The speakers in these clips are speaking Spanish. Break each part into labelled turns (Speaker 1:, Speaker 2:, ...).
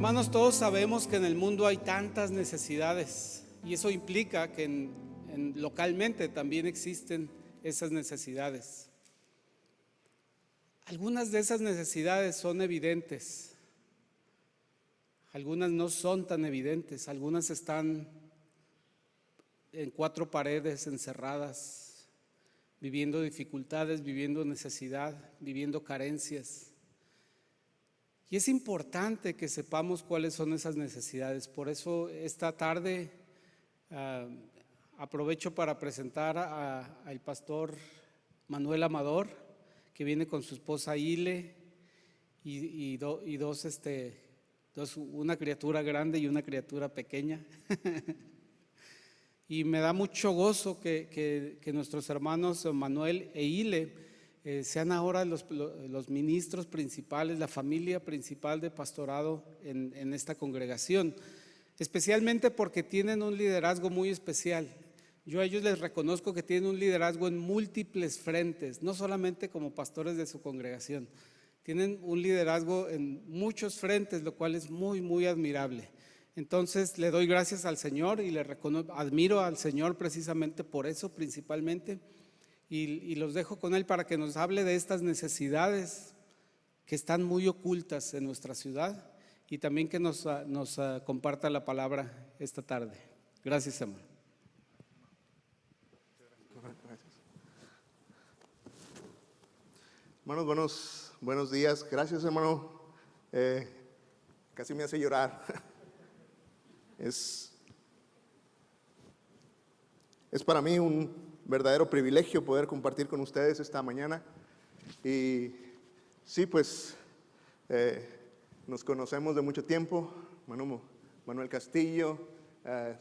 Speaker 1: Hermanos, todos sabemos que en el mundo hay tantas necesidades y eso implica que localmente también existen esas necesidades. Algunas de esas necesidades son evidentes, algunas no son tan evidentes, algunas están en cuatro paredes encerradas, viviendo dificultades, viviendo necesidad, viviendo carencias. Y es importante que sepamos cuáles son esas necesidades. Por eso esta tarde aprovecho para presentar al pastor Manuel Amador, que viene con su esposa Ile y dos, una criatura grande y una criatura pequeña. Y me da mucho gozo que nuestros hermanos Manuel e Ile sean ahora los ministros principales, la familia principal de pastorado en esta congregación, especialmente porque tienen un liderazgo muy especial. Yo a ellos les reconozco que tienen un liderazgo en múltiples frentes, no solamente como pastores de su congregación, tienen un liderazgo en muchos frentes, lo cual es muy, muy admirable. Entonces le doy gracias al Señor y admiro al Señor precisamente por eso principalmente. Y los dejo con él para que nos hable de estas necesidades que están muy ocultas en nuestra ciudad y también que nos comparta la palabra esta tarde. Gracias, hermano.
Speaker 2: Hermanos, buenos días. Gracias, hermano. Casi me hace llorar. Es para mí un verdadero privilegio poder compartir con ustedes esta mañana. Y sí, pues nos conocemos de mucho tiempo. Manuel Castillo,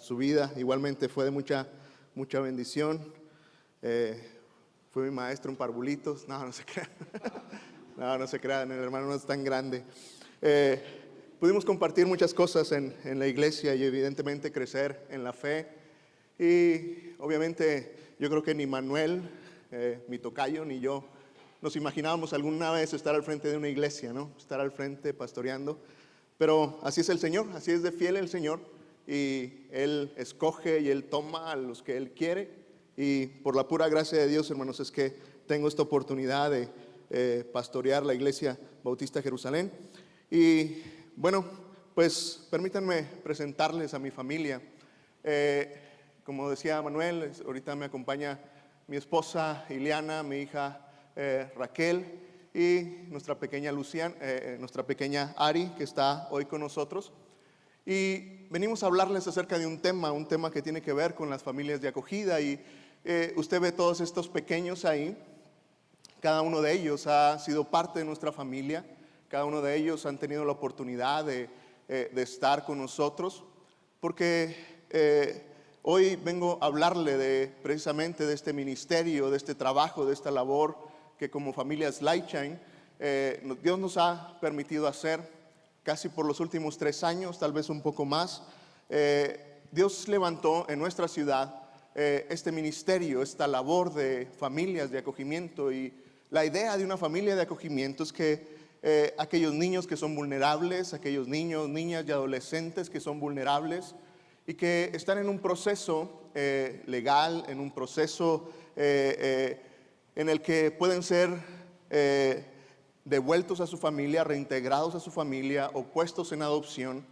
Speaker 2: su vida igualmente fue de mucha bendición. Fue mi maestro en parvulitos. No se crean. No se crean, el hermano no es tan grande. Pudimos compartir muchas cosas en la iglesia y evidentemente crecer en la fe. Y obviamente yo creo que ni Manuel, mi tocayo, ni yo nos imaginábamos alguna vez estar al frente de una iglesia, ¿no? Estar al frente pastoreando. Pero así es el Señor, así es de fiel el Señor. Y Él escoge y Él toma a los que Él quiere. Y por la pura gracia de Dios, hermanos, es que tengo esta oportunidad de pastorear la Iglesia Bautista Jerusalén. Y bueno, pues permítanme presentarles a mi familia. Como decía Manuel, ahorita me acompaña mi esposa Ileana, mi hija Raquel y nuestra pequeña nuestra pequeña Ari, que está hoy con nosotros. Y venimos a hablarles acerca de un tema que tiene que ver con las familias de acogida. Y usted ve todos estos pequeños ahí. Cada uno de ellos ha sido parte de nuestra familia. Cada uno de ellos han tenido la oportunidad de estar con nosotros. Porque hoy vengo a hablarle precisamente de este ministerio, de este trabajo, de esta labor que como familias Lightshine Dios nos ha permitido hacer casi por los últimos 3 años, tal vez un poco más. Dios levantó en nuestra ciudad este ministerio, esta labor de familias de acogimiento. Y la idea de una familia de acogimiento es que aquellos niños que son vulnerables, aquellos niños, niñas y adolescentes que son vulnerables y que están en un proceso legal, en un proceso en el que pueden ser devueltos a su familia, reintegrados a su familia o puestos en adopción.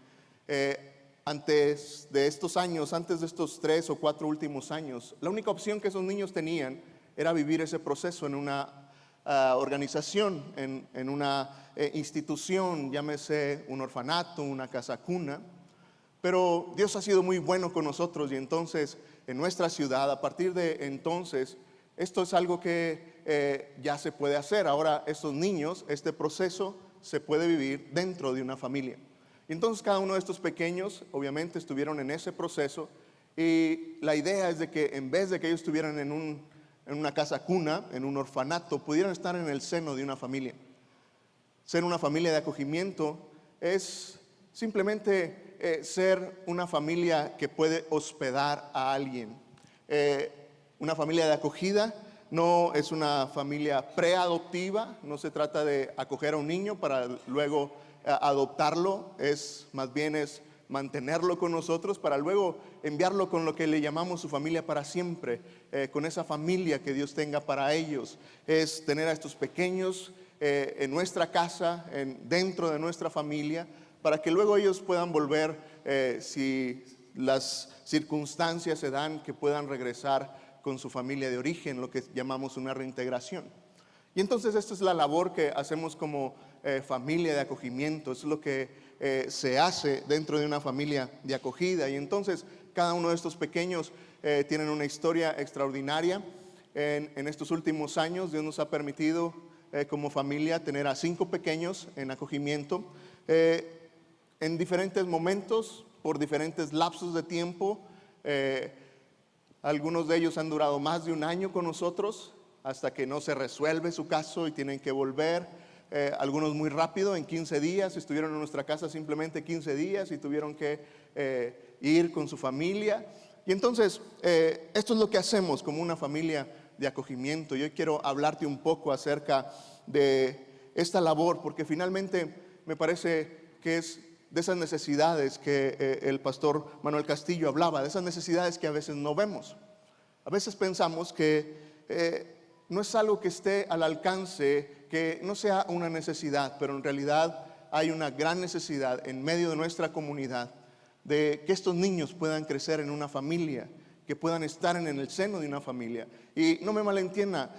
Speaker 2: Antes de estos 3 o 4 últimos años, la única opción que esos niños tenían era vivir ese proceso en una organización, en una institución, llámese un orfanato, una casa cuna. Pero Dios ha sido muy bueno con nosotros y entonces en nuestra ciudad, a partir de entonces, esto es algo que ya se puede hacer. Ahora estos niños, este proceso se puede vivir dentro de una familia. Y entonces cada uno de estos pequeños obviamente estuvieron en ese proceso y la idea es de que en vez de que ellos estuvieran en una casa cuna, en un orfanato, pudieran estar en el seno de una familia. Ser una familia de acogimiento es simplemente ser una familia que puede hospedar a alguien. Una familia de acogida no es una familia preadoptiva, no se trata de acoger a un niño para luego adoptarlo, más bien es mantenerlo con nosotros para luego enviarlo con lo que le llamamos su familia para siempre, con esa familia que Dios tenga para ellos. Es tener a estos pequeños en nuestra casa, dentro de nuestra familia, para que luego ellos puedan volver, si las circunstancias se dan, que puedan regresar con su familia de origen, lo que llamamos una reintegración. Y entonces esta es la labor que hacemos como familia de acogimiento, es lo que se hace dentro de una familia de acogida. Y entonces cada uno de estos pequeños tienen una historia extraordinaria. En estos últimos años Dios nos ha permitido como familia tener a 5 pequeños en acogimiento en diferentes momentos, por diferentes lapsos de tiempo. Algunos de ellos han durado más de un año con nosotros hasta que no se resuelve su caso y tienen que volver. Algunos muy rápido, en 15 días, estuvieron en nuestra casa simplemente 15 días y tuvieron que ir con su familia. Y entonces, esto es lo que hacemos como una familia de acogimiento. Yo quiero hablarte un poco acerca de esta labor, porque finalmente me parece que es de esas necesidades que el pastor Manuel Castillo hablaba, de esas necesidades que a veces no vemos. A veces pensamos que no es algo que esté al alcance, que no sea una necesidad, pero en realidad hay una gran necesidad en medio de nuestra comunidad de que estos niños puedan crecer en una familia, que puedan estar en el seno de una familia. Y no me malentienda,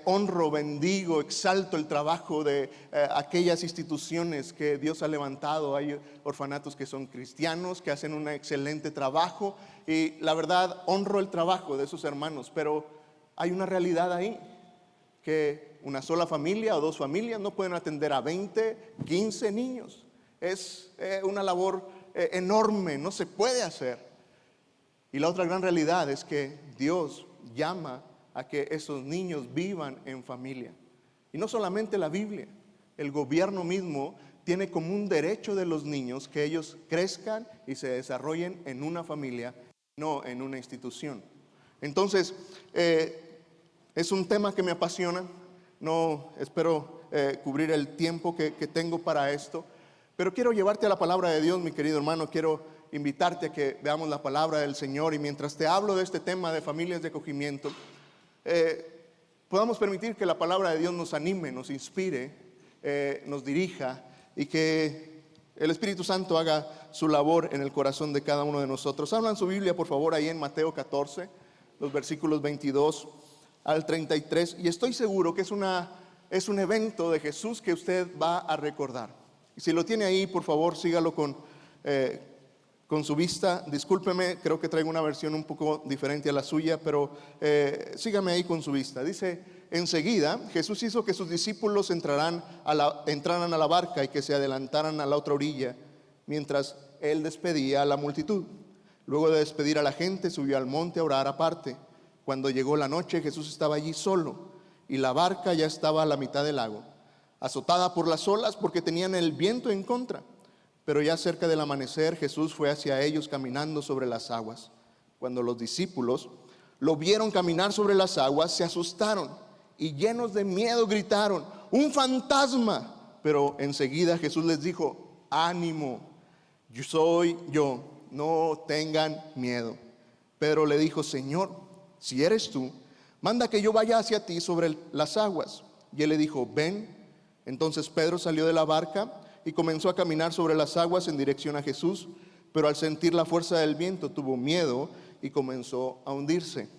Speaker 2: honro, bendigo, exalto el trabajo de aquellas instituciones que Dios ha levantado. Hay orfanatos que son cristianos, que hacen un excelente trabajo, y la verdad honro el trabajo de esos hermanos, pero hay una realidad ahí, que una sola familia o 2 familias no pueden atender a 20, 15 niños. Es una labor enorme, no se puede hacer. Y la otra gran realidad es que Dios llama a que esos niños vivan en familia. Y no solamente la Biblia, el gobierno mismo tiene como un derecho de los niños que ellos crezcan y se desarrollen en una familia, no en una institución. Entonces, es un tema que me apasiona. No espero cubrir el tiempo que tengo para esto, pero quiero llevarte a la palabra de Dios, mi querido hermano. Quiero invitarte a que veamos la palabra del Señor, y mientras te hablo de este tema de familias de acogimiento, podamos permitir que la palabra de Dios nos anime, nos inspire, nos dirija, y que el Espíritu Santo haga su labor en el corazón de cada uno de nosotros. Hablan su Biblia, por favor, ahí en Mateo 14, los versículos 22 al 33, y estoy seguro que es un evento de Jesús que usted va a recordar. Y si lo tiene ahí, por favor, sígalo con su vista. Discúlpeme, creo que traigo una versión un poco diferente a la suya, pero sígame ahí con su vista. Dice: enseguida Jesús hizo que sus discípulos entraran a la barca y que se adelantaran a la otra orilla, mientras él despedía a la multitud. Luego de despedir a la gente, subió al monte a orar aparte. Cuando llegó la noche, Jesús estaba allí solo, y la barca ya estaba a la mitad del lago, azotada por las olas porque tenían el viento en contra. Pero ya cerca del amanecer, Jesús fue hacia ellos caminando sobre las aguas. Cuando los discípulos lo vieron caminar sobre las aguas, se asustaron y llenos de miedo gritaron: ¡un fantasma! Pero enseguida Jesús les dijo: ánimo, yo soy yo, no tengan miedo. Pedro le dijo: Señor, si eres tú, manda que yo vaya hacia ti sobre las aguas. Y él le dijo: ven. Entonces Pedro salió de la barca y comenzó a caminar sobre las aguas en dirección a Jesús, pero al sentir la fuerza del viento tuvo miedo y comenzó a hundirse.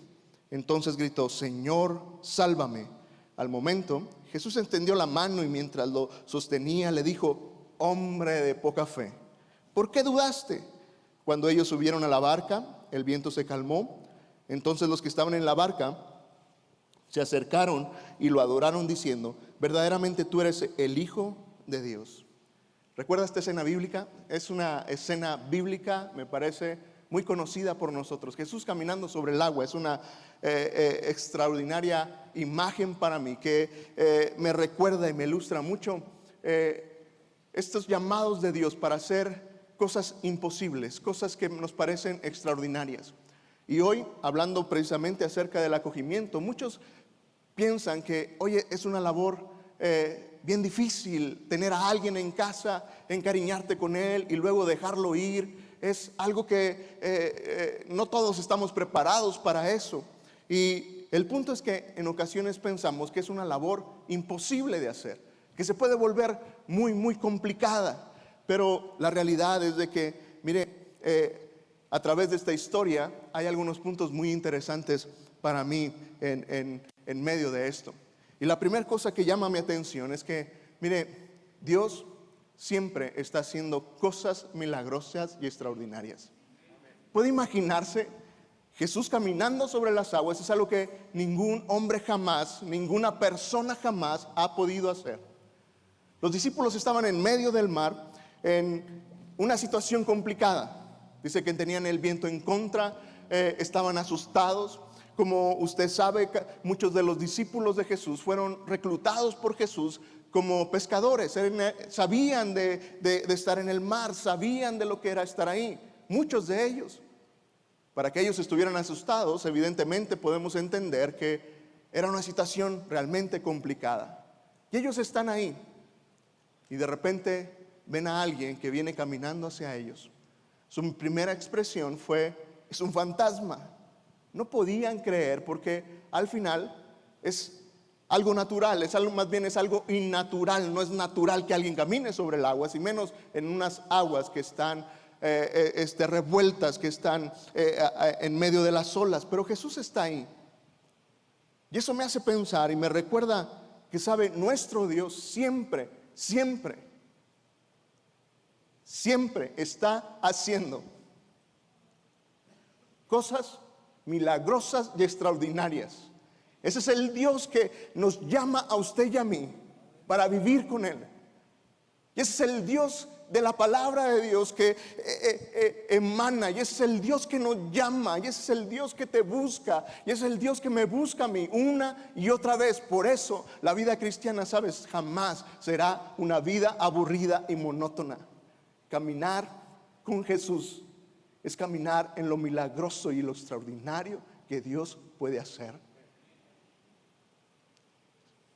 Speaker 2: Entonces gritó: Señor, sálvame. Al momento Jesús extendió la mano y mientras lo sostenía le dijo: hombre de poca fe, ¿por qué dudaste? Cuando ellos subieron a la barca, el viento se calmó. Entonces los que estaban en la barca se acercaron y lo adoraron diciendo: verdaderamente tú eres el Hijo de Dios. ¿Recuerda esta escena bíblica? Es una escena bíblica, me parece muy conocida por nosotros. Jesús caminando sobre el agua es una extraordinaria imagen para mí que me recuerda y me ilustra mucho estos llamados de Dios para hacer cosas imposibles, cosas que nos parecen extraordinarias. Y hoy, hablando precisamente acerca del acogimiento, muchos piensan que, oye, es una labor bien difícil tener a alguien en casa, encariñarte con él y luego dejarlo ir. Es algo que no todos estamos preparados para eso. Y el punto es que en ocasiones pensamos que es una labor imposible de hacer, que se puede volver muy, muy complicada. Pero la realidad es de que, mire, a través de esta historia hay algunos puntos muy interesantes para mí en medio de esto. Y la primera cosa que llama mi atención es que, mire, Dios siempre está haciendo cosas milagrosas y extraordinarias. ¿Puede imaginarse Jesús caminando sobre las aguas? Es algo que ningún hombre jamás, ninguna persona jamás ha podido hacer. Los discípulos estaban en medio del mar, en una situación complicada. Dice que tenían el viento en contra, estaban asustados. Como usted sabe, muchos de los discípulos de Jesús fueron reclutados por Jesús como pescadores. Sabían de estar en el mar, sabían de lo que era estar ahí. Muchos de ellos. Para que ellos estuvieran asustados, evidentemente podemos entender que era una situación realmente complicada. Y ellos están ahí. Y de repente ven a alguien que viene caminando hacia ellos. Su primera expresión fue: es un fantasma. No podían creer, porque al final es algo natural, es algo, más bien es algo innatural. No es natural que alguien camine sobre el agua, y menos en unas aguas que están revueltas, que están en medio de las olas. Pero Jesús está ahí. Y eso me hace pensar y me recuerda que, sabe, nuestro Dios siempre, siempre, siempre está haciendo cosas milagrosas y extraordinarias. Ese es el Dios que nos llama a usted y a mí para vivir con Él. Y ese es el Dios de la palabra de Dios que emana. Y ese es el Dios que nos llama. Y ese es el Dios que te busca. Y ese es el Dios que me busca a mí una y otra vez. Por eso la vida cristiana, sabes, jamás será una vida aburrida y monótona. Caminar con Jesús es caminar en lo milagroso y lo extraordinario que Dios puede hacer.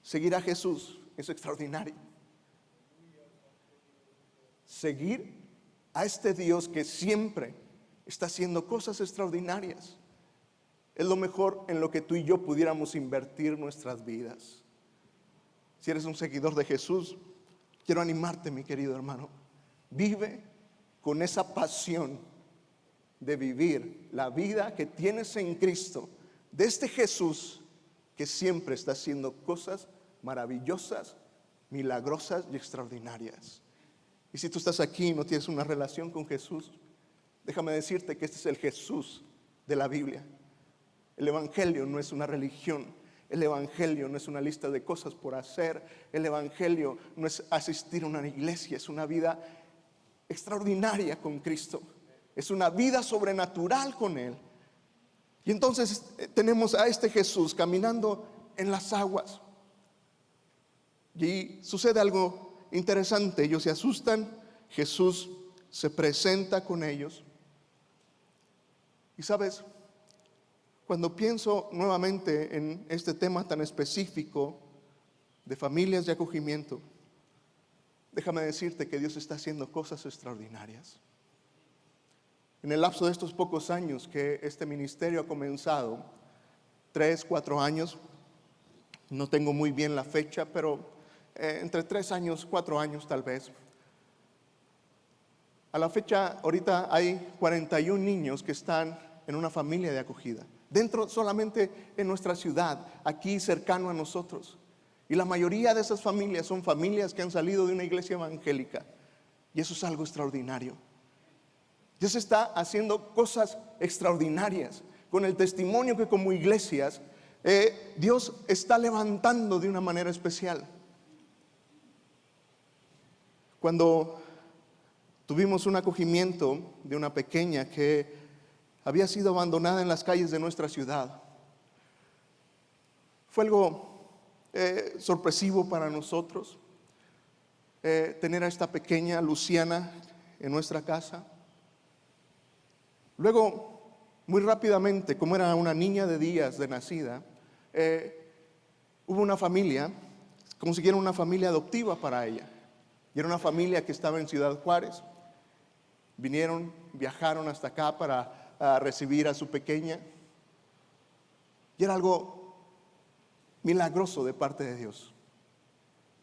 Speaker 2: Seguir a Jesús es extraordinario. Seguir a este Dios que siempre está haciendo cosas extraordinarias es lo mejor en lo que tú y yo pudiéramos invertir nuestras vidas. Si eres un seguidor de Jesús, quiero animarte, mi querido hermano. Vive con esa pasión de vivir la vida que tienes en Cristo, de este Jesús que siempre está haciendo cosas maravillosas, milagrosas y extraordinarias. Y si tú estás aquí y no tienes una relación con Jesús, déjame decirte que este es el Jesús de la Biblia. El Evangelio no es una religión. El Evangelio no es una lista de cosas por hacer. El Evangelio no es asistir a una iglesia. Es una vida extraordinaria con Cristo. Es una vida sobrenatural con Él. Y entonces tenemos a este Jesús caminando en las aguas. Y sucede algo interesante. Ellos se asustan. Jesús se presenta con ellos. Y sabes, cuando pienso nuevamente en este tema tan específico de familias de acogimiento, déjame decirte que Dios está haciendo cosas extraordinarias. En el lapso de estos pocos años que este ministerio ha comenzado, 3, 4 años, no tengo muy bien la fecha, pero entre 3 años, 4 años tal vez. A la fecha, ahorita hay 41 niños que están en una familia de acogida, dentro solamente en nuestra ciudad, aquí cercano a nosotros. Y la mayoría de esas familias son familias que han salido de una iglesia evangélica. Y eso es algo extraordinario. Dios está haciendo cosas extraordinarias con el testimonio que como iglesias Dios está levantando de una manera especial. Cuando tuvimos un acogimiento de una pequeña que había sido abandonada en las calles de nuestra ciudad, fue algo sorpresivo para nosotros tener a esta pequeña Luciana en nuestra casa. Luego, muy rápidamente, como era una niña de días de nacida, hubo una familia consiguieron una familia adoptiva para ella. Y era una familia que estaba en Ciudad Juárez. Viajaron hasta acá para recibir a su pequeña. Y era algo milagroso de parte de Dios.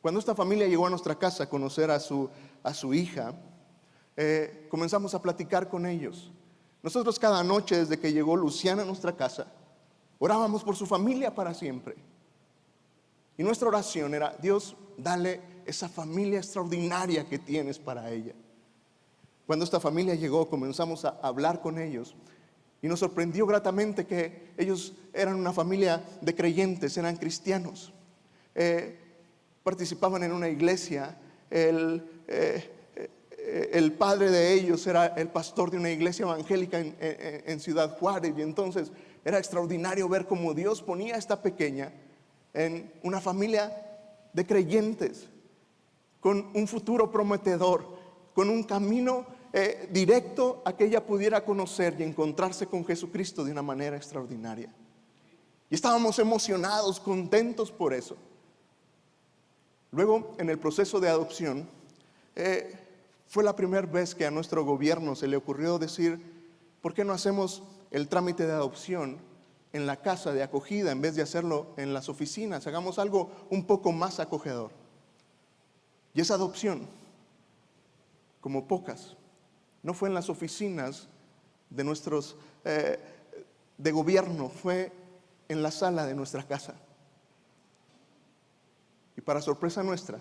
Speaker 2: Cuando esta familia llegó a nuestra casa a conocer a su hija, comenzamos a platicar con ellos. Nosotros cada noche, desde que llegó Luciana a nuestra casa, orábamos por su familia para siempre. Y nuestra oración era: Dios, dale esa familia extraordinaria que tienes para ella. Cuando esta familia llegó, comenzamos a hablar con ellos. Y nos sorprendió gratamente que ellos eran una familia de creyentes, eran cristianos. Participaban en una iglesia. El padre de ellos era el pastor de una iglesia evangélica en Ciudad Juárez. Y entonces era extraordinario ver cómo Dios ponía a esta pequeña en una familia de creyentes, con un futuro prometedor, con un camino directo a que ella pudiera conocer y encontrarse con Jesucristo de una manera extraordinaria. Y estábamos emocionados, contentos por eso. Luego, en el proceso de adopción, fue la primera vez que a nuestro gobierno se le ocurrió decir: ¿por qué no hacemos el trámite de adopción en la casa de acogida en vez de hacerlo en las oficinas? Hagamos algo un poco más acogedor. Y esa adopción, como pocas, no fue en las oficinas de nuestros de gobierno, fue en la sala de nuestra casa. Y para sorpresa nuestra,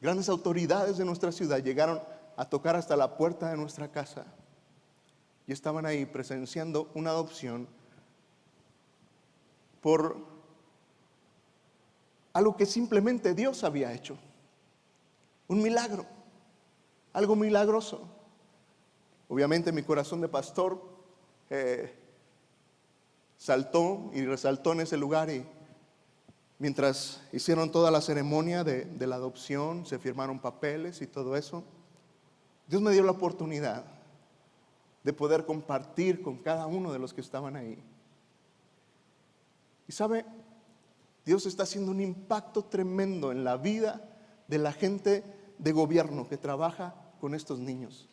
Speaker 2: grandes autoridades de nuestra ciudad llegaron a tocar hasta la puerta de nuestra casa y estaban ahí presenciando una adopción por algo que simplemente Dios había hecho. Un milagro, algo milagroso. Obviamente mi corazón de pastor saltó y resaltó en ese lugar, y mientras hicieron toda la ceremonia de la adopción, se firmaron papeles y todo eso, Dios me dio la oportunidad de poder compartir con cada uno de los que estaban ahí. Y sabe, Dios está haciendo un impacto tremendo en la vida de la gente de gobierno que trabaja con estos niños.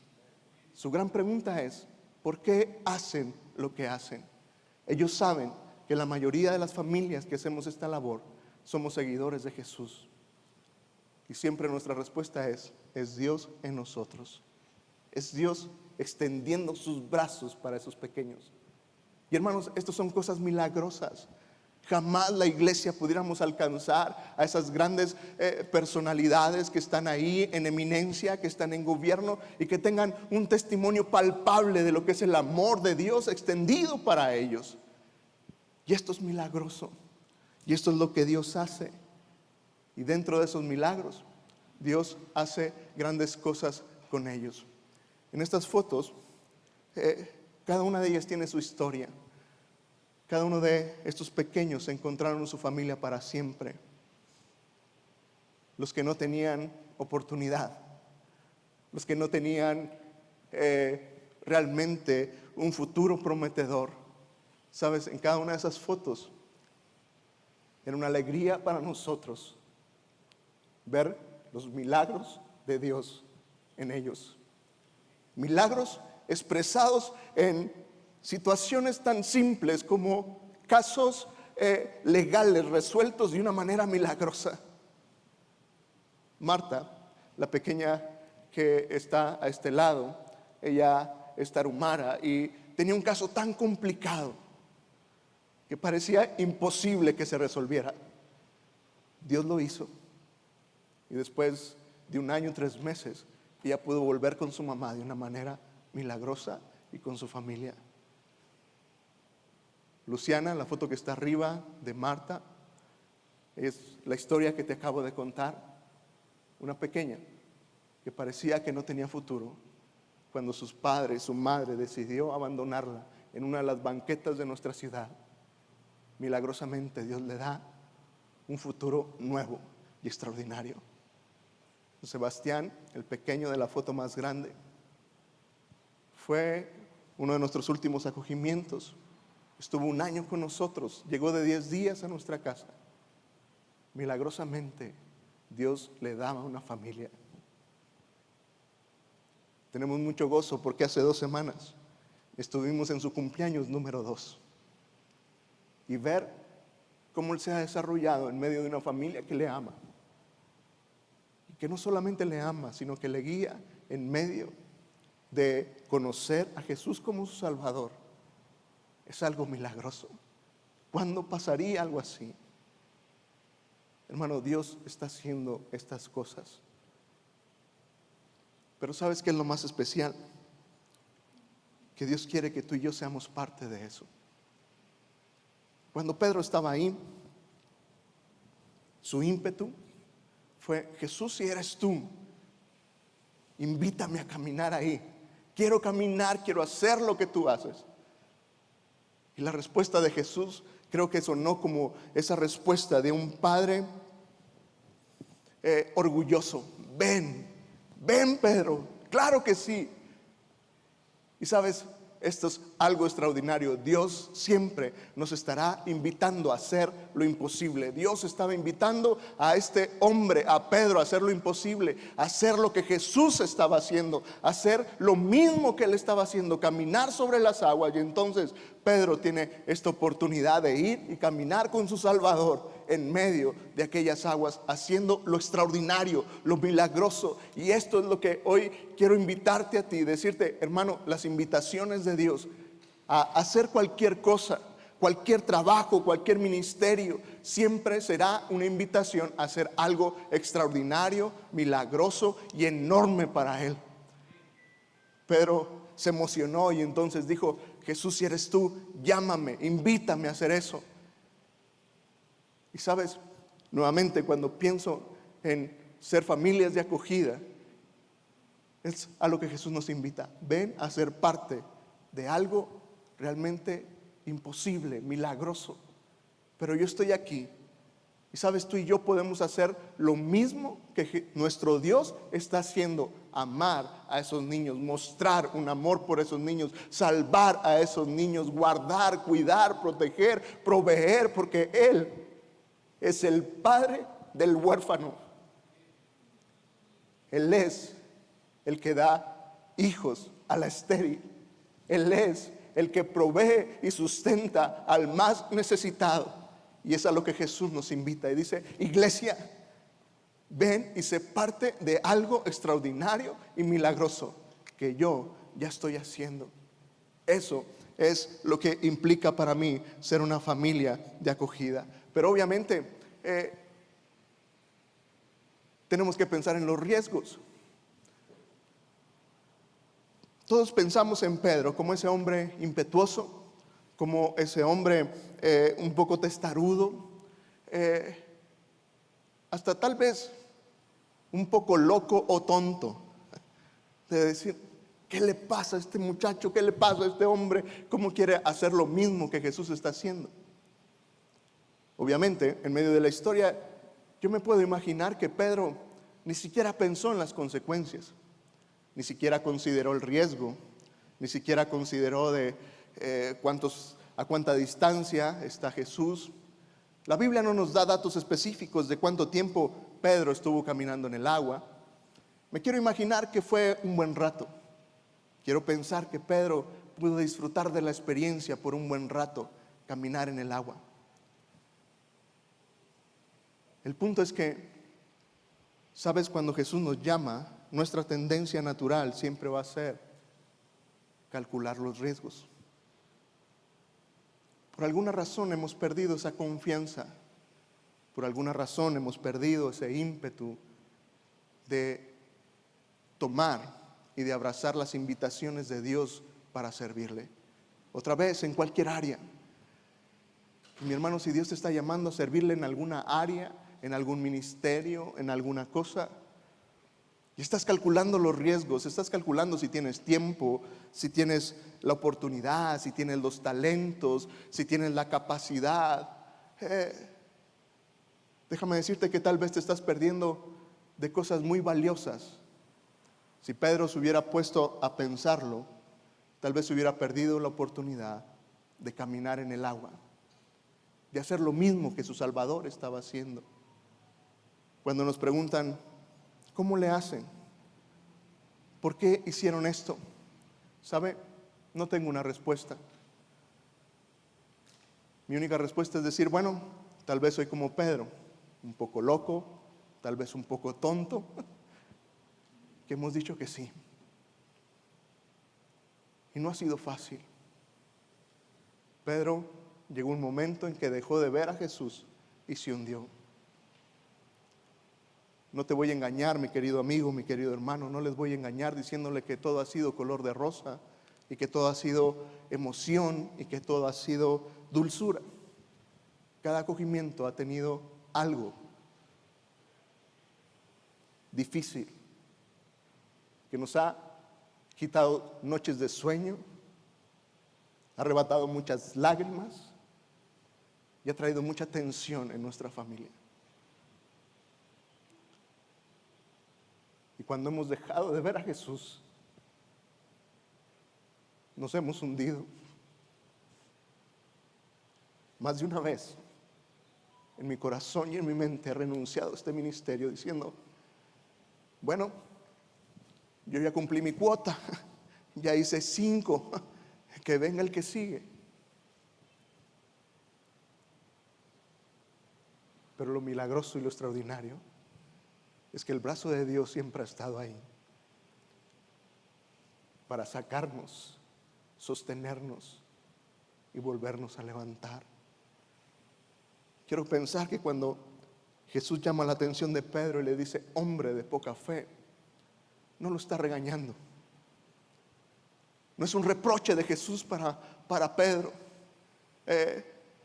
Speaker 2: Su gran pregunta es: ¿por qué hacen lo que hacen? Ellos saben que la mayoría de las familias que hacemos esta labor somos seguidores de Jesús. Y siempre nuestra respuesta es Dios en nosotros. Es Dios extendiendo sus brazos para esos pequeños. Y hermanos, estas son cosas milagrosas. Jamás la iglesia pudiéramos alcanzar a esas grandes personalidades que están ahí en eminencia, que están en gobierno y que tengan un testimonio palpable de lo que es el amor de Dios extendido para ellos. Y esto es milagroso. Y esto es lo que Dios hace. Y dentro de esos milagros, Dios hace grandes cosas con ellos. En estas fotos, cada una de ellas tiene su historia. Cada uno de estos pequeños se encontraron en su familia para siempre. Los que no tenían oportunidad, los que no tenían realmente un futuro prometedor. Sabes, en cada una de esas fotos era una alegría para nosotros ver los milagros de Dios en ellos. Milagros expresados en situaciones tan simples como casos legales resueltos de una manera milagrosa. Marta, la pequeña que está a este lado, ella es tarahumara y tenía un caso tan complicado que parecía imposible que se resolviera. Dios lo hizo. Y después de 1 año y 3 meses, ella pudo volver con su mamá de una manera milagrosa y con su familia. Luciana, la foto que está arriba de Marta, es la historia que te acabo de contar. Una pequeña que parecía que no tenía futuro, cuando sus padres, su madre decidió abandonarla en una de las banquetas de nuestra ciudad. Milagrosamente Dios le da un futuro nuevo y extraordinario. Sebastián, el pequeño de la foto más grande, fue uno de nuestros últimos acogimientos. Estuvo 1 año con nosotros, llegó de 10 días a nuestra casa. milagrosamente Dios le daba una familia. Tenemos mucho gozo porque hace 2 semanas estuvimos en su cumpleaños número 2 y ver cómo Él se ha desarrollado en medio de una familia que le ama. Y que no solamente le ama, sino que le guía en medio de conocer a Jesús como su Salvador. Es algo milagroso. ¿Cuándo pasaría algo así? Hermano, Dios está haciendo estas cosas. Pero ¿sabes qué es lo más especial? Que Dios quiere que tú y yo seamos parte de eso. Cuando Pedro estaba ahí, su ímpetu fue: Jesús, si eres tú, invítame a caminar ahí. Quiero caminar, quiero hacer lo que tú haces. Y la respuesta de Jesús creo que sonó como esa respuesta de un padre orgulloso. Ven Pedro, claro que sí. Y sabes, esto es algo extraordinario. Dios siempre nos estará invitando a hacer lo imposible. Dios estaba invitando a este hombre, a Pedro, a hacer lo imposible, a hacer lo que Jesús estaba haciendo, a hacer lo mismo que él estaba haciendo, caminar sobre las aguas. Y entonces Pedro tiene esta oportunidad de ir y caminar con su Salvador en medio de aquellas aguas, haciendo lo extraordinario, lo milagroso. Y esto es lo que hoy quiero invitarte a ti, decirte: hermano, las invitaciones de Dios a hacer cualquier cosa, cualquier trabajo, cualquier ministerio, siempre será una invitación a hacer algo extraordinario, milagroso y enorme para Él. Pedro se emocionó y entonces dijo: Jesús, si eres tú, llámame, invítame a hacer eso. Y sabes, nuevamente cuando pienso en ser familias de acogida, es a lo que Jesús nos invita. Ven a ser parte de algo realmente imposible, milagroso. Pero yo estoy aquí. Y sabes, tú y yo podemos hacer lo mismo que nuestro Dios está haciendo: amar a esos niños, mostrar un amor por esos niños, salvar a esos niños, guardar, cuidar, proteger, proveer, porque Él es el padre del huérfano. Él es el que da hijos a la estéril. Él es el que provee y sustenta al más necesitado. Y es a lo que Jesús nos invita y dice: iglesia, ven y sé parte de algo extraordinario y milagroso que yo ya estoy haciendo. Eso es lo que implica para mí ser una familia de acogida. Pero obviamente tenemos que pensar en los riesgos. Todos pensamos en Pedro como ese hombre impetuoso, como ese hombre un poco testarudo, hasta tal vez un poco loco o tonto, de decir: ¿qué le pasa a este muchacho? ¿Qué le pasa a este hombre? ¿Cómo quiere hacer lo mismo que Jesús está haciendo? Obviamente, en medio de la historia, yo me puedo imaginar que Pedro ni siquiera pensó en las consecuencias, ni siquiera consideró el riesgo, ni siquiera consideró de a cuánta distancia está Jesús. La Biblia no nos da datos específicos de cuánto tiempo Pedro estuvo caminando en el agua. Me quiero imaginar que fue un buen rato. Quiero pensar que Pedro pudo disfrutar de la experiencia por un buen rato, caminar en el agua. El punto es que, ¿sabes? Cuando Jesús nos llama, nuestra tendencia natural siempre va a ser calcular los riesgos. Por alguna razón hemos perdido esa confianza. Por alguna razón hemos perdido ese ímpetu de tomar y de abrazar las invitaciones de Dios para servirle. Otra vez, en cualquier área. Mi hermano, si Dios te está llamando a servirle en alguna área, en algún ministerio, en alguna cosa, y estás calculando los riesgos, estás calculando si tienes tiempo, si tienes la oportunidad, si tienes los talentos, si tienes la capacidad. Déjame decirte que tal vez te estás perdiendo de cosas muy valiosas. Si Pedro se hubiera puesto a pensarlo, tal vez se hubiera perdido la oportunidad de caminar en el agua, de hacer lo mismo que su Salvador estaba haciendo. Cuando nos preguntan, ¿cómo le hacen? ¿Por qué hicieron esto? ¿Sabe? No tengo una respuesta. Mi única respuesta es decir, bueno, tal vez soy como Pedro, un poco loco, tal vez un poco tonto, que hemos dicho que sí. Y no ha sido fácil. Pedro llegó un momento en que dejó de ver a Jesús y se hundió. No te voy a engañar, mi querido amigo, mi querido hermano, no les voy a engañar diciéndole que todo ha sido color de rosa y que todo ha sido emoción y que todo ha sido dulzura. Cada acogimiento ha tenido algo difícil que nos ha quitado noches de sueño, ha arrebatado muchas lágrimas y ha traído mucha tensión en nuestra familia. Y cuando hemos dejado de ver a Jesús, nos hemos hundido. Más de una vez, en mi corazón y en mi mente he renunciado a este ministerio diciendo, bueno, yo ya cumplí mi cuota, ya hice 5, que venga el que sigue. Pero lo milagroso y lo extraordinario es que el brazo de Dios siempre ha estado ahí para sacarnos, sostenernos y volvernos a levantar. Quiero pensar que cuando Jesús llama la atención de Pedro y le dice, hombre de poca fe, no lo está regañando. No es un reproche de Jesús para Pedro.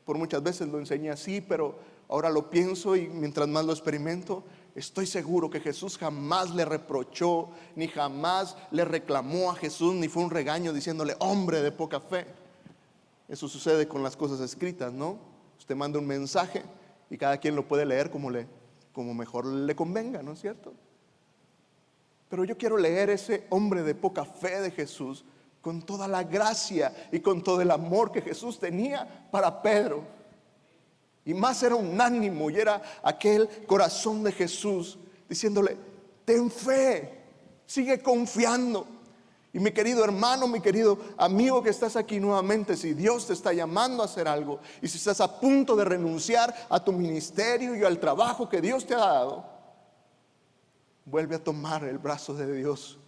Speaker 2: Por muchas veces lo enseñé así, pero ahora lo pienso y mientras más lo experimento, estoy seguro que Jesús jamás le reprochó, ni jamás le reclamó a Jesús, ni fue un regaño diciéndole, hombre de poca fe. Eso sucede con las cosas escritas, ¿no? Usted manda un mensaje y cada quien lo puede leer como mejor le convenga, ¿no es cierto? Pero yo quiero leer ese hombre de poca fe de Jesús con toda la gracia y con todo el amor que Jesús tenía para Pedro. Y más era unánimo y era aquel corazón de Jesús diciéndole, ten fe, sigue confiando. Y mi querido hermano, mi querido amigo que estás aquí nuevamente, si Dios te está llamando a hacer algo y si estás a punto de renunciar a tu ministerio y al trabajo que Dios te ha dado, vuelve a tomar el brazo de Dios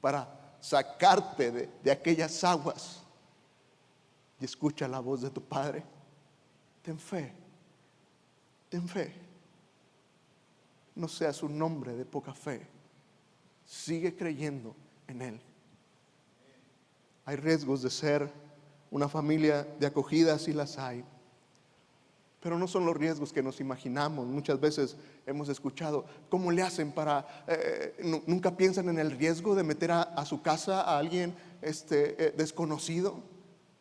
Speaker 2: para sacarte de aquellas aguas y escucha la voz de tu Padre. Ten fe. Ten fe. No seas un hombre de poca fe. Sigue creyendo en Él. Hay riesgos de ser una familia de acogida, sí las hay. Pero no son los riesgos que nos imaginamos. Muchas veces hemos escuchado, ¿cómo le hacen para...? Nunca piensan en el riesgo de meter a su casa a alguien desconocido.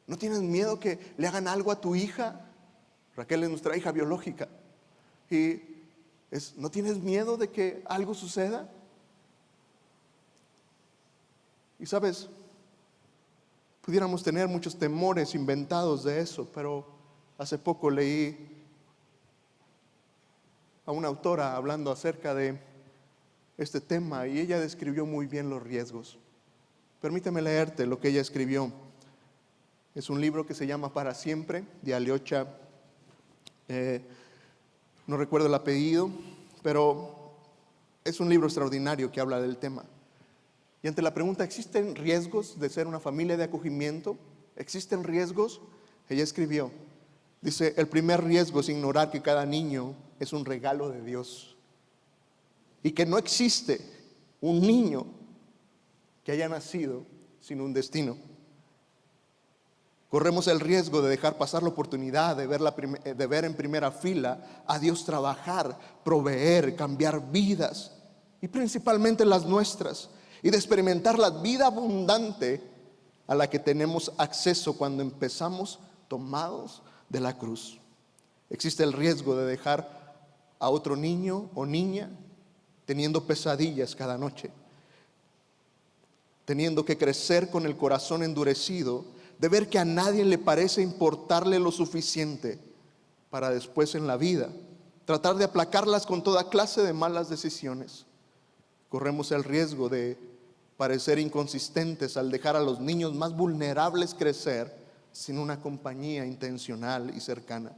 Speaker 2: ¿No tienes miedo que le hagan algo a tu hija? Raquel es nuestra hija biológica. Y ¿no tienes miedo de que algo suceda? Y sabes, pudiéramos tener muchos temores inventados de eso, pero hace poco leí a una autora hablando acerca de este tema y ella describió muy bien los riesgos. Permíteme leerte lo que ella escribió. Es un libro que se llama Para Siempre, de Alyosha. No recuerdo el apellido, pero es un libro extraordinario que habla del tema. Y ante la pregunta, ¿existen riesgos de ser una familia de acogimiento? ¿Existen riesgos? Ella escribió, dice, el primer riesgo es ignorar que cada niño es un regalo de Dios y que no existe un niño que haya nacido sin un destino. Corremos el riesgo de dejar pasar la oportunidad de ver en primera fila a Dios trabajar, proveer, cambiar vidas y principalmente las nuestras, y de experimentar la vida abundante a la que tenemos acceso cuando empezamos tomados de la cruz. Existe el riesgo de dejar a otro niño o niña teniendo pesadillas cada noche, teniendo que crecer con el corazón endurecido, de ver que a nadie le parece importarle lo suficiente para después en la vida tratar de aplacarlas con toda clase de malas decisiones. Corremos el riesgo de parecer inconsistentes al dejar a los niños más vulnerables crecer sin una compañía intencional y cercana.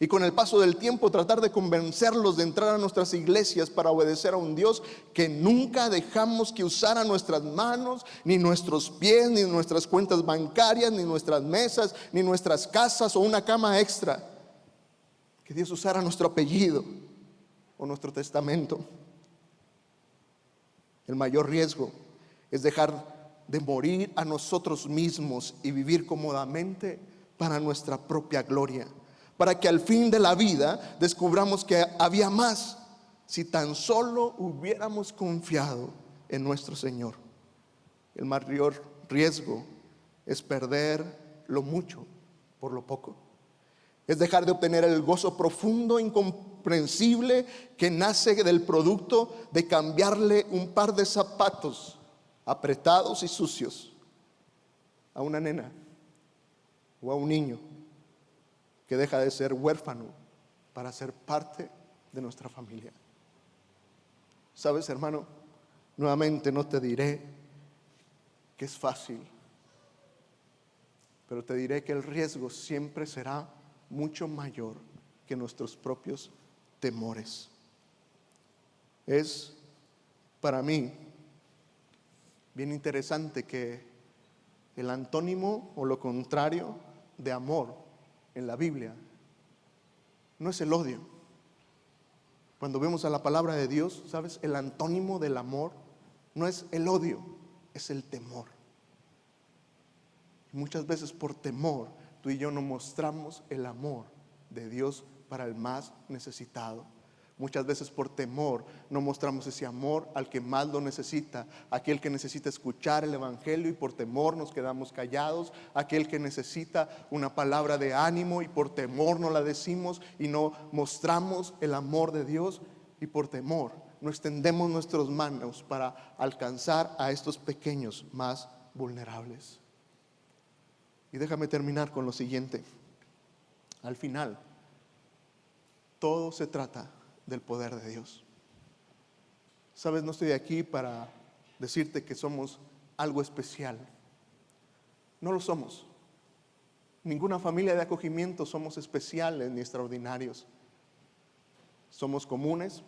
Speaker 2: Y con el paso del tiempo tratar de convencerlos de entrar a nuestras iglesias para obedecer a un Dios que nunca dejamos que usara nuestras manos, ni nuestros pies, ni nuestras cuentas bancarias, ni nuestras mesas, ni nuestras casas o una cama extra. Que Dios usara nuestro apellido o nuestro testamento. El mayor riesgo es dejar de morir a nosotros mismos y vivir cómodamente para nuestra propia gloria, para que al fin de la vida descubramos que había más si tan solo hubiéramos confiado en nuestro Señor. El mayor riesgo es perder lo mucho por lo poco. Es dejar de obtener el gozo profundo, incomprensible que nace del producto de cambiarle un par de zapatos apretados y sucios a una nena o a un niño que deja de ser huérfano para ser parte de nuestra familia. ¿Sabes, hermano? Nuevamente no te diré que es fácil, pero te diré que el riesgo siempre será mucho mayor que nuestros propios temores. Es para mí bien interesante que el antónimo o lo contrario de amor en la Biblia no es el odio. Cuando vemos a la palabra de Dios, ¿sabes? El antónimo del amor no es el odio, es el temor. Muchas veces por temor tú y yo no mostramos el amor de Dios para el más necesitado. Muchas veces por temor no mostramos ese amor al que más lo necesita, aquel que necesita escuchar el evangelio y por temor nos quedamos callados, aquel que necesita una palabra de ánimo y por temor no la decimos y no mostramos el amor de Dios, y por temor no extendemos nuestras manos para alcanzar a estos pequeños más vulnerables. Y déjame terminar con lo siguiente. Al final, todo se trata del poder de Dios. Sabes, no estoy aquí para decirte que somos algo especial. No lo somos. Ninguna familia de acogimiento somos especiales ni extraordinarios. Somos comunes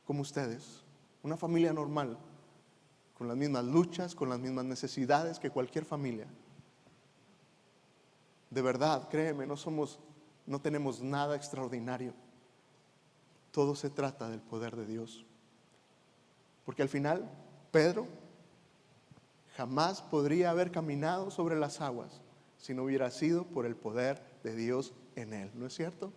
Speaker 2: como ustedes. Una familia normal, con las mismas luchas, con las mismas necesidades que cualquier familia. De verdad, créeme, no tenemos nada extraordinario. Todo se trata del poder de Dios. Porque al final, Pedro jamás podría haber caminado sobre las aguas si no hubiera sido por el poder de Dios en él. ¿No es cierto?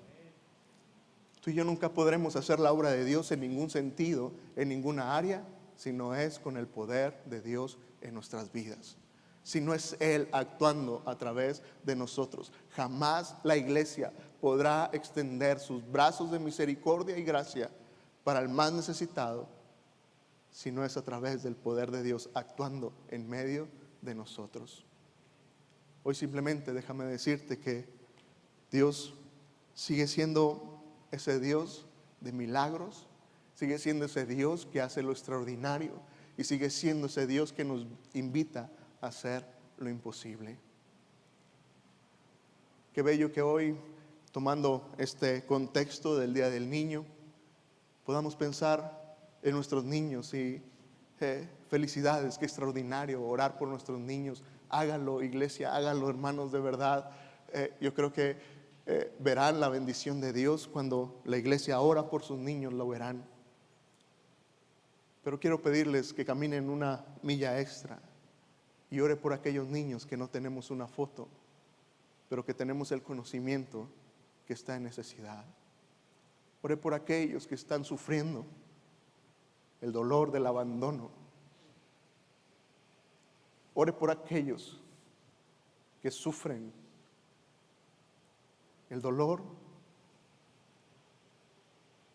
Speaker 2: Tú y yo nunca podremos hacer la obra de Dios en ningún sentido, en ninguna área, si no es con el poder de Dios en nuestras vidas. Si no es Él actuando a través de nosotros. Jamás la iglesia podrá extender sus brazos de misericordia y gracia para el más necesitado, si no es a través del poder de Dios actuando en medio de nosotros. Hoy simplemente déjame decirte que Dios sigue siendo ese Dios de milagros, sigue siendo ese Dios que hace lo extraordinario y sigue siendo ese Dios que nos invita a hacer lo imposible. Qué bello que hoy, tomando este contexto del Día del Niño, podamos pensar en nuestros niños y felicidades, qué extraordinario orar por nuestros niños. Háganlo, iglesia, háganlo, hermanos, de verdad. Yo creo que verán la bendición de Dios cuando la iglesia ora por sus niños, lo verán. Pero quiero pedirles que caminen una milla extra y ore por aquellos niños que no tenemos una foto, pero que tenemos el conocimiento que está en necesidad. Ore por aquellos que están sufriendo el dolor del abandono. Ore por aquellos que sufren el dolor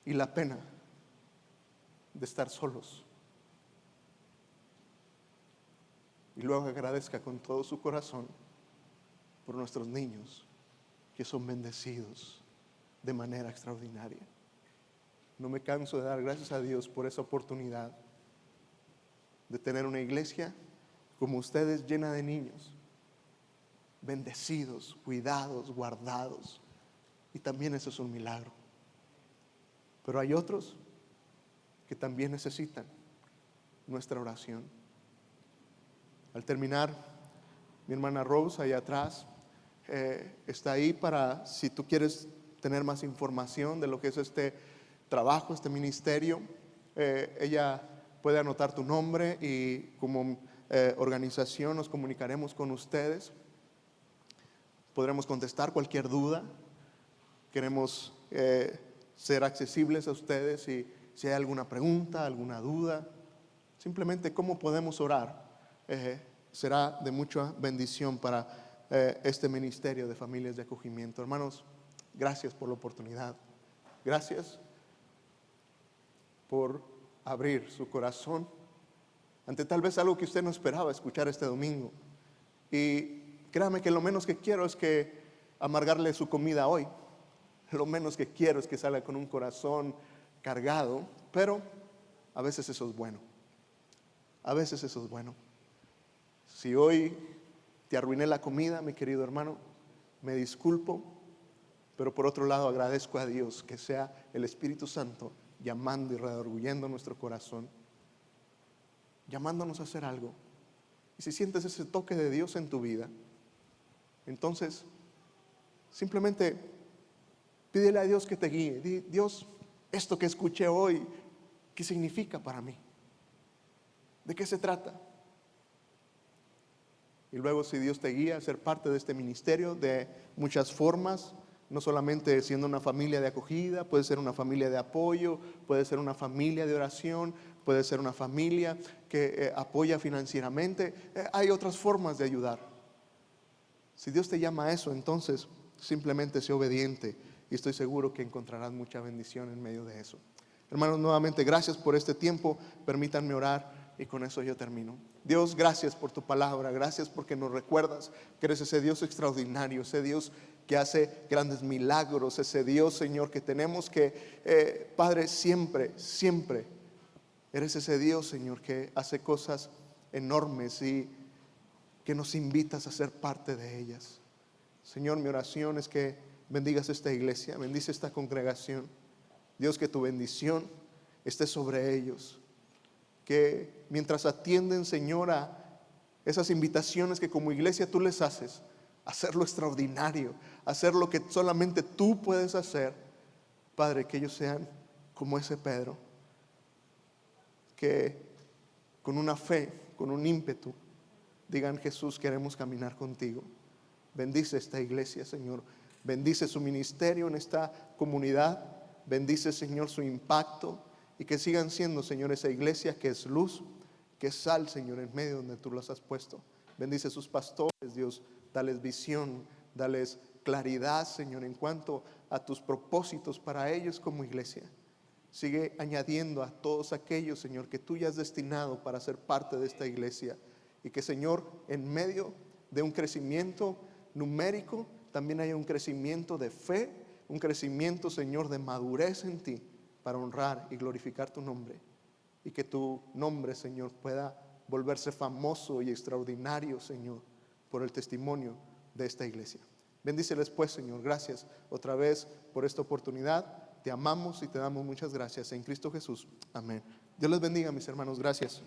Speaker 2: y la pena de estar solos. Y luego agradezca con todo su corazón por nuestros niños que son bendecidos, de manera extraordinaria. No me canso de dar gracias a Dios por esa oportunidad de tener una iglesia como ustedes, llena de niños, bendecidos, cuidados, guardados. Y también eso es un milagro. Pero hay otros que también necesitan nuestra oración. Al terminar, mi hermana Rose allá atrás está ahí para, si tú quieres tener más información de lo que es este trabajo, este ministerio, ella puede anotar tu nombre y como organización nos comunicaremos con ustedes. Podremos contestar cualquier duda. Queremos ser accesibles a ustedes y si hay alguna pregunta, alguna duda, simplemente cómo podemos orar, será de mucha bendición para este ministerio de familias de acogimiento. Hermanos, gracias por la oportunidad. Gracias por abrir su corazón ante tal vez algo que usted no esperaba escuchar este domingo. Y créame que lo menos que quiero es que amargarle su comida hoy. Lo menos que quiero es que salga con un corazón cargado, pero a veces eso es bueno. A veces eso es bueno. Si hoy te arruiné la comida, mi querido hermano, me disculpo, pero por otro lado agradezco a Dios que sea el Espíritu Santo llamando y redarguyendo nuestro corazón, llamándonos a hacer algo. Y si sientes ese toque de Dios en tu vida, entonces simplemente pídele a Dios que te guíe. Dios, esto que escuché hoy, ¿qué significa para mí? ¿De qué se trata? Y luego, si Dios te guía a ser parte de este ministerio de muchas formas, no solamente siendo una familia de acogida, puede ser una familia de apoyo, puede ser una familia de oración, puede ser una familia que apoya financieramente. Hay otras formas de ayudar. Si Dios te llama a eso, entonces simplemente sé obediente y estoy seguro que encontrarás mucha bendición en medio de eso. Hermanos, nuevamente gracias por este tiempo. Permítanme orar y con eso yo termino. Dios, gracias por tu palabra. Gracias porque nos recuerdas que eres ese Dios extraordinario, ese Dios que hace grandes milagros, ese Dios, Señor, que tenemos que, Padre, siempre eres ese Dios, Señor, que hace cosas enormes y que nos invitas a ser parte de ellas. Señor, mi oración es que bendigas esta iglesia, bendice esta congregación. Dios, que tu bendición esté sobre ellos. Que mientras atienden, Señor, a esas invitaciones que como iglesia tú les haces, hacer lo extraordinario, hacer lo que solamente tú puedes hacer, Padre, que ellos sean como ese Pedro, que con una fe, con un ímpetu, digan: Jesús, queremos caminar contigo. Bendice esta iglesia, Señor. Bendice su ministerio en esta comunidad. Bendice, Señor, su impacto. Y que sigan siendo, Señor, esa iglesia que es luz, que es sal, Señor, en medio donde tú los has puesto. Bendice sus pastores, Dios. Dales visión, dales claridad, Señor, en cuanto a tus propósitos para ellos como iglesia. Sigue añadiendo a todos aquellos, Señor, que tú ya has destinado para ser parte de esta iglesia. Y que, Señor, en medio de un crecimiento numérico, también haya un crecimiento de fe, un crecimiento, Señor, de madurez en ti, para honrar y glorificar tu nombre. Y que tu nombre, Señor, pueda volverse famoso y extraordinario, Señor, por el testimonio de esta iglesia. Bendíceles pues, Señor. Gracias otra vez por esta oportunidad. Te amamos y te damos muchas gracias en Cristo Jesús. Amén. Dios les bendiga, mis hermanos. Gracias.